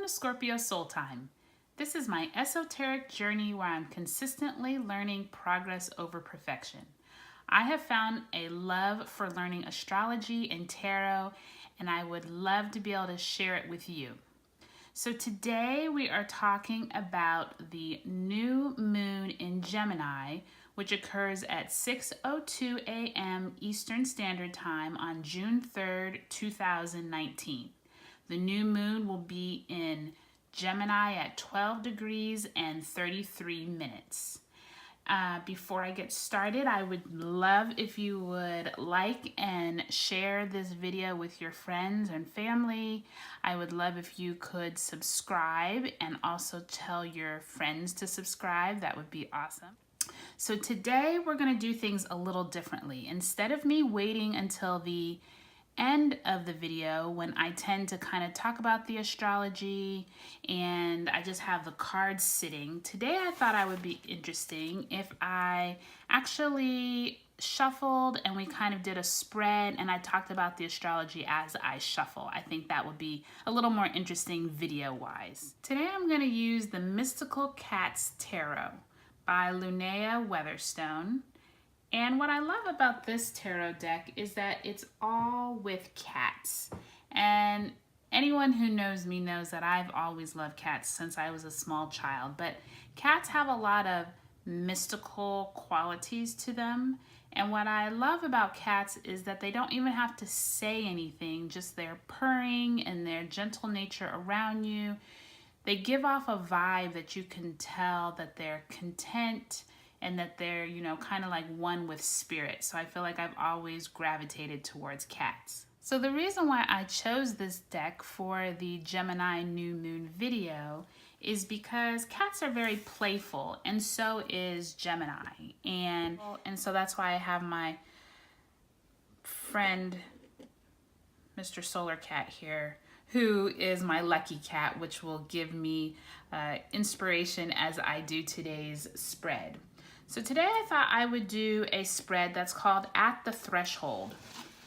Welcome to Scorpio Soul Time. This is my esoteric journey where I'm consistently learning progress over perfection. I have found a love for learning astrology and tarot, and I would love to be able to share it with you. So today we are talking about the new moon in Gemini, which occurs at 6:02 a.m. Eastern Standard Time on June 3rd, 2019. The new moon will be in Gemini at 12 degrees and 33 minutes. Before I get started, I would love if you would like and share this video with your friends and family. I would love if you could subscribe and also tell your friends to subscribe. That would be awesome. So today we're going to do things a little differently. Instead of me waiting until the end of the video when I tend to kind of talk about the astrology and I just have the cards sitting, today I thought I would be interesting if I actually shuffled and we kind of did a spread and I talked about the astrology as I shuffle. I think that would be a little more interesting video wise. Today I'm going to use the Mystical Cats Tarot by Linnea Weatherstone. And what I love about this tarot deck is that it's all with cats. And anyone who knows me knows that I've always loved cats since I was a small child. But cats have a lot of mystical qualities to them. And what I love about cats is that they don't even have to say anything, just their purring and their gentle nature around you. They give off a vibe that you can tell that they're content and that they're, kind of like one with spirit. So I feel like I've always gravitated towards cats. So the reason why I chose this deck for the Gemini new moon video is because cats are very playful, and so is Gemini. And so that's why I have my friend, Mr. Solar Cat here, who is my lucky cat, which will give me inspiration as I do today's spread. So today I thought I would do a spread that's called At the Threshold.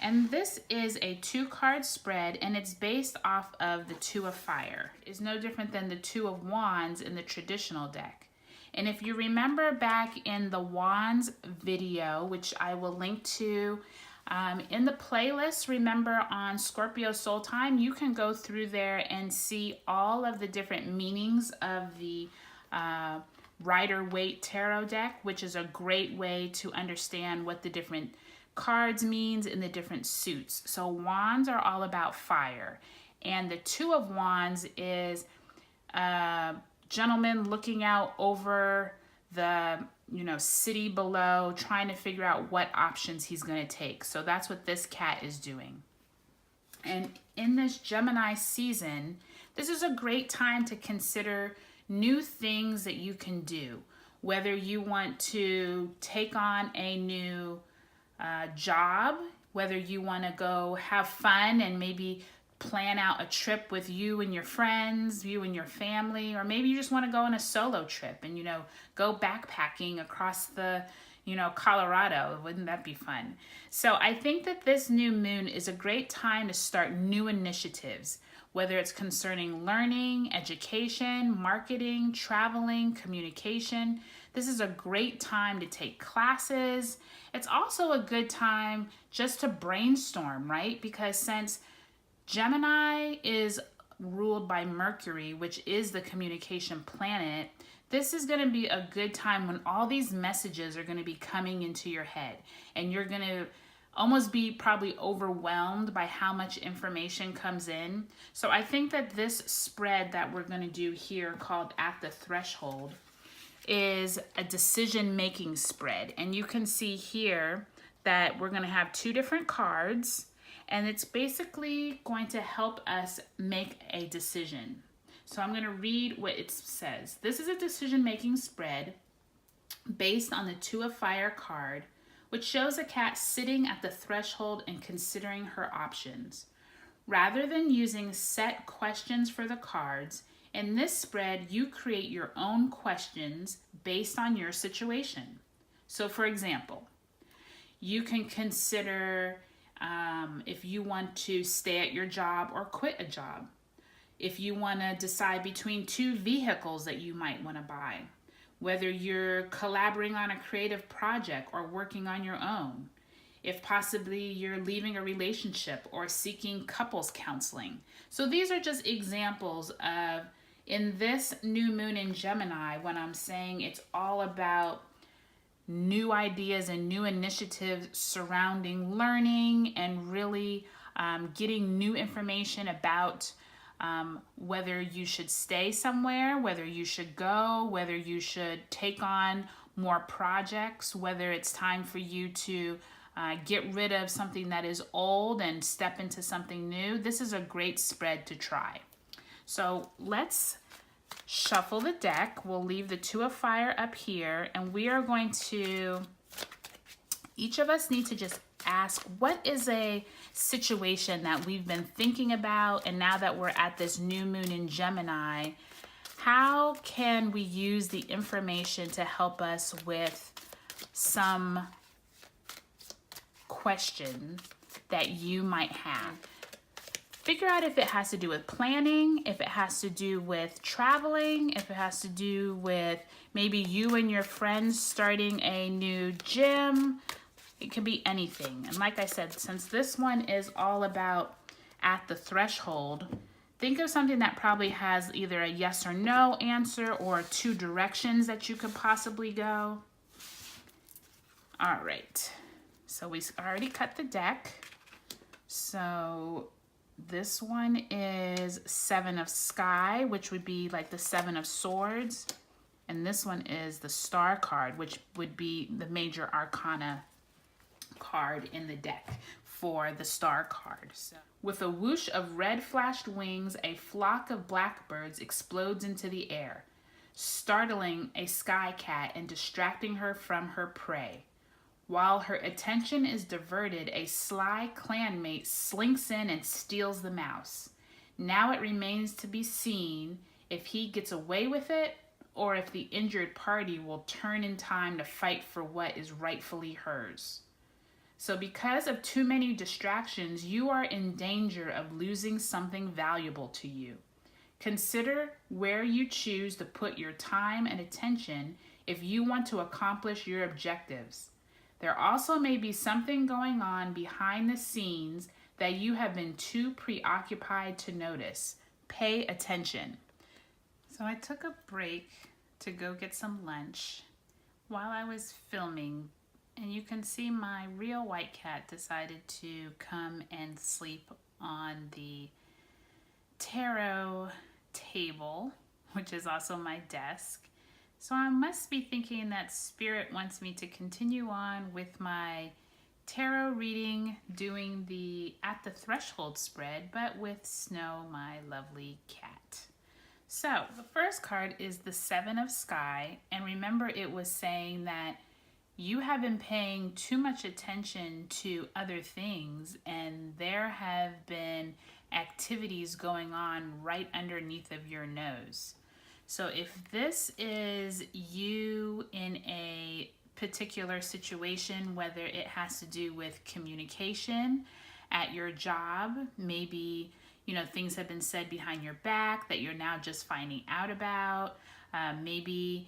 And this is a 2-card spread, and it's based off of the Two of Fire. It's no different than the Two of Wands in the traditional deck. And if you remember back in the Wands video, which I will link to in the playlist, remember on Scorpio Soul Time, you can go through there and see all of the different meanings of the Rider-Waite tarot deck, which is a great way to understand what the different cards means in the different suits. So wands are all about fire, and the Two of Wands is a gentleman looking out over the city below, trying to figure out what options he's going to take. So that's what this cat is doing. And in this Gemini season, this is a great time to consider new things that you can do, whether you want to take on a new job, whether you want to go have fun and maybe plan out a trip with you and your friends, you and your family, or maybe you just want to go on a solo trip and go backpacking across the Colorado. Wouldn't that be fun? So I think that this new moon is a great time to start new initiatives, whether it's concerning learning, education, marketing, traveling, communication. This is a great time to take classes. It's also a good time just to brainstorm, right? Because since Gemini is ruled by Mercury, which is the communication planet, this is going to be a good time when all these messages are going to be coming into your head, and you're going to almost be probably overwhelmed by how much information comes in. So I think that this spread that we're going to do here, called At the Threshold, is a decision-making spread. And you can see here that we're going to have 2 different cards, and it's basically going to help us make a decision. So I'm going to read what it says. This is a decision-making spread based on the Two of Fire card, which shows a cat sitting at the threshold and considering her options. Rather than using set questions for the cards, in this spread, you create your own questions based on your situation. So for example, you can consider if you want to stay at your job or quit a job. if you want to decide between two vehicles that you might want to buy, whether you're collaborating on a creative project or working on your own, if possibly you're leaving a relationship or seeking couples counseling. So these are just examples of, in this new moon in Gemini, when I'm saying it's all about new ideas and new initiatives surrounding learning and really getting new information about whether you should stay somewhere, whether you should go, whether you should take on more projects, whether it's time for you to get rid of something that is old and step into something new. This is a great spread to try. So let's shuffle the deck. We'll leave the Two of Fire up here, and we are going to, each of us need to just ask, what is a situation that we've been thinking about, and now that we're at this new moon in Gemini, how can we use the information to help us with some question that you might have? Figure out if it has to do with planning, if it has to do with traveling, if it has to do with maybe you and your friends starting a new gym. It could be anything. And like I said, since this one is all about at the threshold, think of something that probably has either a yes or no answer or two directions that you could possibly go. All right. So we already cut the deck. So this one is Seven of Sky, which would be like the Seven of Swords. And this one is the Star card, which would be the major arcana card in the deck for the Star card. So, with a whoosh of red flashed wings, a flock of blackbirds explodes into the air, startling a sky cat and distracting her from her prey. While her attention is diverted, a sly clanmate slinks in and steals the mouse. Now it remains to be seen if he gets away with it or if the injured party will turn in time to fight for what is rightfully hers. So because of too many distractions, you are in danger of losing something valuable to you. Consider where you choose to put your time and attention if you want to accomplish your objectives. There also may be something going on behind the scenes that you have been too preoccupied to notice. Pay attention. So I took a break to go get some lunch while I was filming, and you can see my real white cat decided to come and sleep on the tarot table, which is also my desk. So I must be thinking that Spirit wants me to continue on with my tarot reading, doing the At the Threshold spread, but with Snow, my lovely cat. So the first card is the Seven of Sky, and remember it was saying that you have been paying too much attention to other things, and there have been activities going on right underneath of your nose. So if this is you in a particular situation, whether it has to do with communication at your job, maybe, things have been said behind your back that you're now just finding out about, maybe,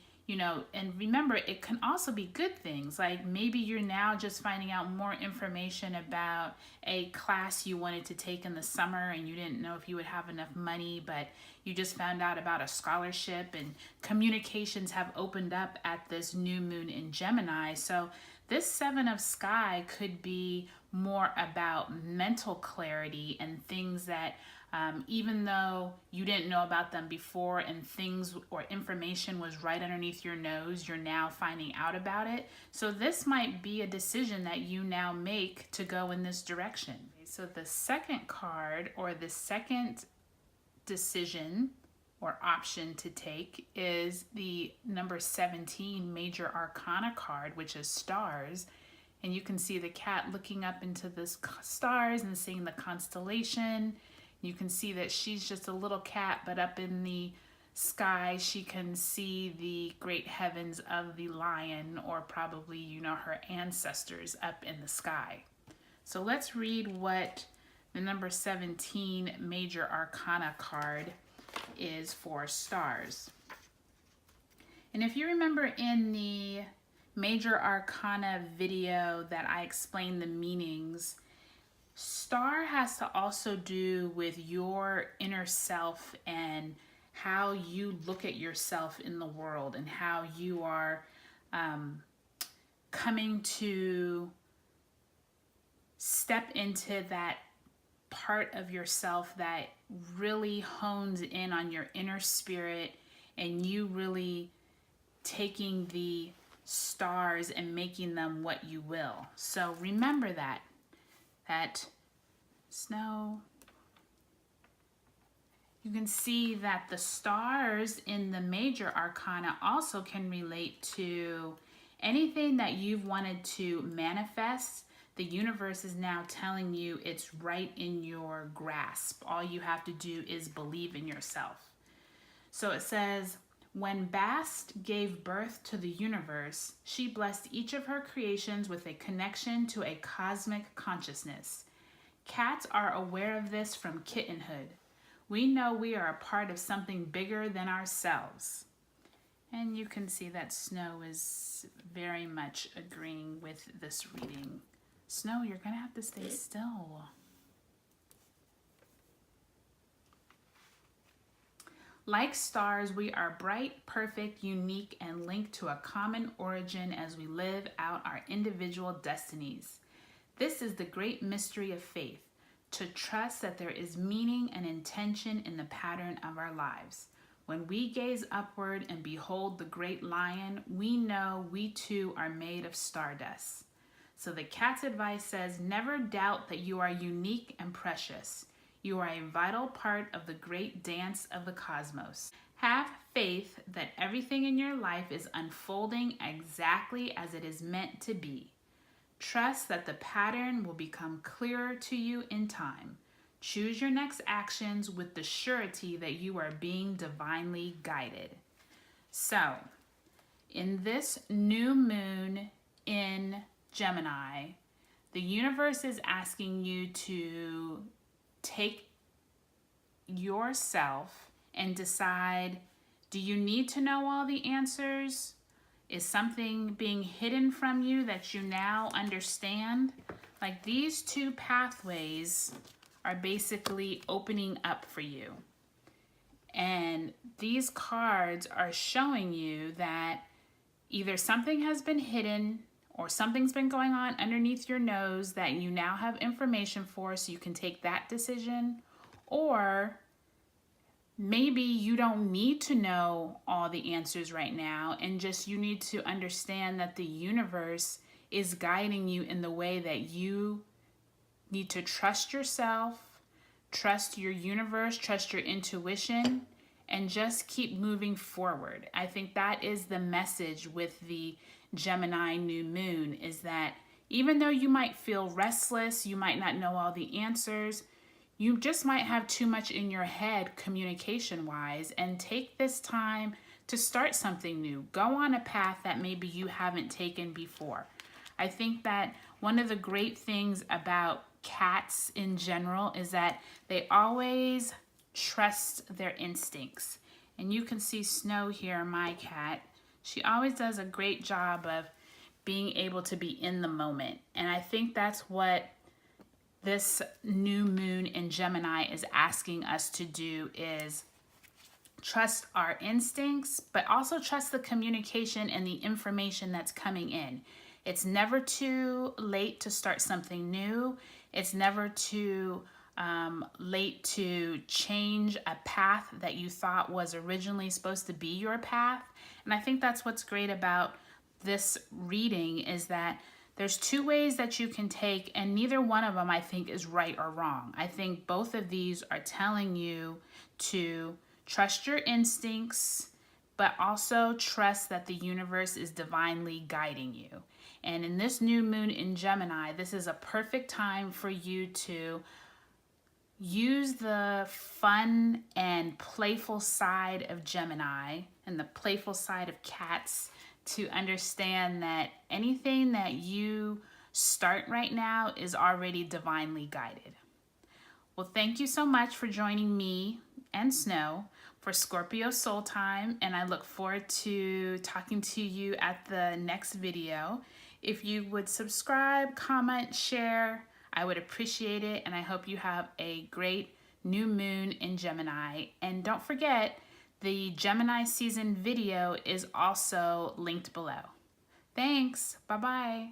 and remember, it can also be good things. Like maybe you're now just finding out more information about a class you wanted to take in the summer and you didn't know if you would have enough money, but you just found out about a scholarship, and communications have opened up at this new moon in Gemini. So this Seven of Sky could be more about mental clarity and things that even though you didn't know about them before and things or information was right underneath your nose, you're now finding out about it. So this might be a decision that you now make to go in this direction. So the second card, or the second decision or option to take, is the number 17 Major Arcana card, which is Stars. And you can see the cat looking up into the stars and seeing the constellation. You can see that she's just a little cat, but up in the sky she can see the great heavens of the lion, or probably her ancestors up in the sky. So let's read what The number 17 major arcana card is for stars. And if you remember in the major arcana video that I explained the meanings, star has to also do with your inner self and how you look at yourself in the world and how you are coming to step into that part of yourself that really hones in on your inner spirit, and you really taking the stars and making them what you will. So remember that snow. You can see that the stars in the major arcana also can relate to anything that you've wanted to manifest. The universe is now telling you it's right in your grasp. All you have to do is believe in yourself. So it says, when Bast gave birth to the universe, she blessed each of her creations with a connection to a cosmic consciousness. Cats are aware of this from kittenhood. We know we are a part of something bigger than ourselves. And you can see that Snow is very much agreeing with this reading. Snow, you're going to have to stay still. Like stars, we are bright, perfect, unique, and linked to a common origin as we live out our individual destinies. This is the great mystery of faith, to trust that there is meaning and intention in the pattern of our lives. When we gaze upward and behold the great lion, we know we too are made of stardust. So the cat's advice says, never doubt that you are unique and precious. You are a vital part of the great dance of the cosmos. Have faith that everything in your life is unfolding exactly as it is meant to be. Trust that the pattern will become clearer to you in time. Choose your next actions with the surety that you are being divinely guided. So, in this new moon in Gemini, the universe is asking you to take yourself and decide, do you need to know all the answers? Is something being hidden from you that you now understand? Like, these two pathways are basically opening up for you. And these cards are showing you that either something has been hidden or something's been going on underneath your nose that you now have information for, so you can take that decision. Or maybe you don't need to know all the answers right now, and just you need to understand that the universe is guiding you in the way that you need to trust yourself, trust your universe, trust your intuition, and just keep moving forward. I think that is the message with the Gemini new moon, is that even though you might feel restless, you might not know all the answers, you just might have too much in your head communication-wise, and take this time to start something new. Go on a path that maybe you haven't taken before. I think that one of the great things about cats in general is that they always trust their instincts. And you can see Snow here, my cat. She always does a great job of being able to be in the moment. And I think that's what this new moon in Gemini is asking us to do, is trust our instincts, but also trust the communication and the information that's coming in. It's never too late to start something new. It's never too late to change a path that you thought was originally supposed to be your path. And I think that's what's great about this reading, is that there's two ways that you can take, and neither one of them I think is right or wrong. I think both of these are telling you to trust your instincts, but also trust that the universe is divinely guiding you. And in this new moon in Gemini, this is a perfect time for you to use the fun and playful side of Gemini and the playful side of cats to understand that anything that you start right now is already divinely guided. Well, thank you so much for joining me and Snow for Scorpio Soul Time, and I look forward to talking to you at the next video. If you would subscribe, comment, share, I would appreciate it, and I hope you have a great new moon in Gemini. And don't forget, the Gemini season video is also linked below. Thanks. Bye-bye.